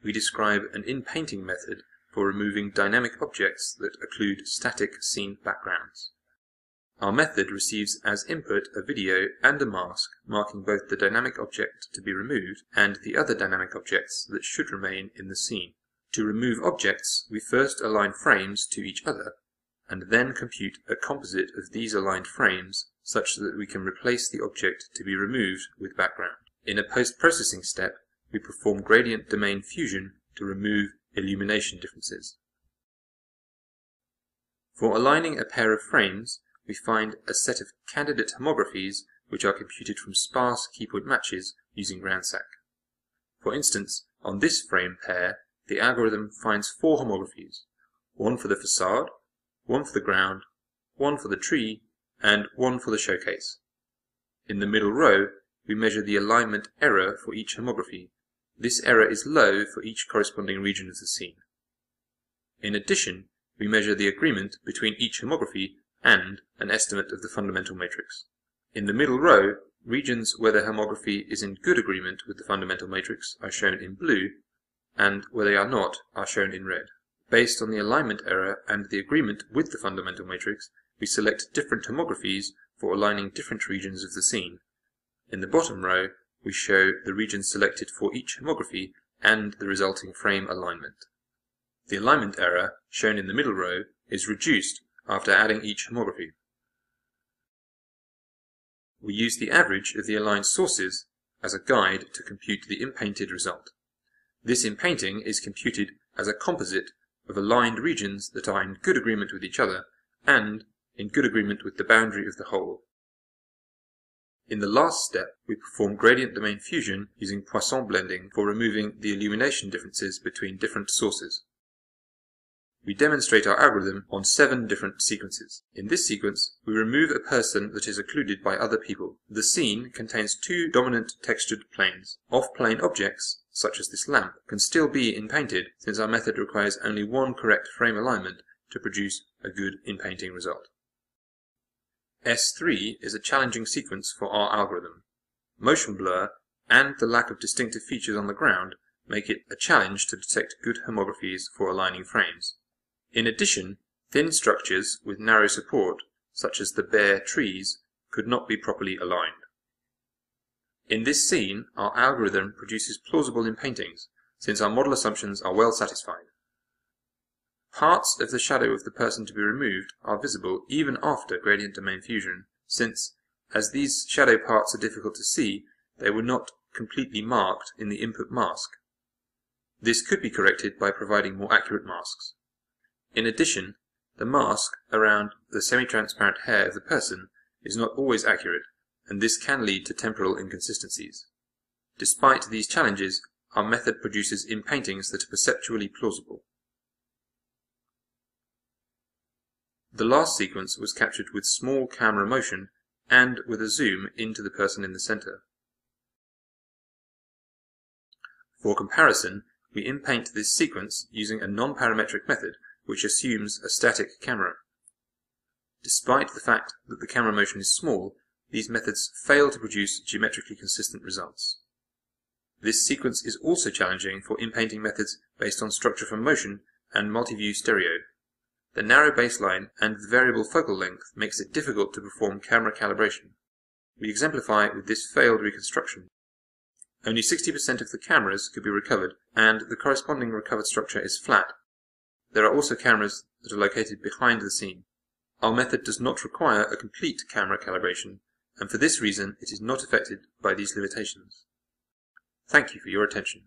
we describe an inpainting method for removing dynamic objects that occlude static scene backgrounds. Our method receives as input a video and a mask marking both the dynamic object to be removed and the other dynamic objects that should remain in the scene. To remove objects, we first align frames to each other, and then compute a composite of these aligned frames such that we can replace the object to be removed with background. In a post-processing step, we perform gradient domain fusion to remove illumination differences. For aligning a pair of frames, we find a set of candidate homographies which are computed from sparse keypoint matches using RANSAC. For instance, on this frame pair, the algorithm finds 4 homographies, one for the facade, one for the ground, one for the tree, and one for the showcase. In the middle row, we measure the alignment error for each homography. This error is low for each corresponding region of the scene. In addition, we measure the agreement between each homography and an estimate of the fundamental matrix. In the middle row, regions where the homography is in good agreement with the fundamental matrix are shown in blue, and where they are not are shown in red. Based on the alignment error and the agreement with the fundamental matrix, we select different homographies for aligning different regions of the scene. In the bottom row, we show the regions selected for each homography and the resulting frame alignment. The alignment error, shown in the middle row, is reduced after adding each homography. We use the average of the aligned sources as a guide to compute the inpainted result. This inpainting is computed as a composite of aligned regions that are in good agreement with each other and in good agreement with the boundary of the whole. In the last step, we perform gradient domain fusion using Poisson blending for removing the illumination differences between different sources. We demonstrate our algorithm on 7 different sequences. In this sequence, we remove a person that is occluded by other people. The scene contains 2 dominant textured planes. Off-plane objects, such as this lamp, can still be inpainted since our method requires only 1 correct frame alignment to produce a good inpainting result. S3 is a challenging sequence for our algorithm. Motion blur and the lack of distinctive features on the ground make it a challenge to detect good homographies for aligning frames. In addition, thin structures with narrow support, such as the bare trees, could not be properly aligned. In this scene, our algorithm produces plausible inpaintings, since our model assumptions are well satisfied. Parts of the shadow of the person to be removed are visible even after gradient domain fusion, since, as these shadow parts are difficult to see, they were not completely marked in the input mask. This could be corrected by providing more accurate masks. In addition, the mask around the semi-transparent hair of the person is not always accurate, and this can lead to temporal inconsistencies. Despite these challenges, our method produces inpaintings that are perceptually plausible. The last sequence was captured with small camera motion and with a zoom into the person in the center. For comparison, we inpaint this sequence using a non-parametric method which assumes a static camera. Despite the fact that the camera motion is small, these methods fail to produce geometrically consistent results. This sequence is also challenging for inpainting methods based on structure from motion and multi-view stereo. The narrow baseline and the variable focal length makes it difficult to perform camera calibration. We exemplify with this failed reconstruction. Only 60% of the cameras could be recovered, and the corresponding recovered structure is flat. There are also cameras that are located behind the scene. Our method does not require a complete camera calibration, and for this reason it is not affected by these limitations. Thank you for your attention.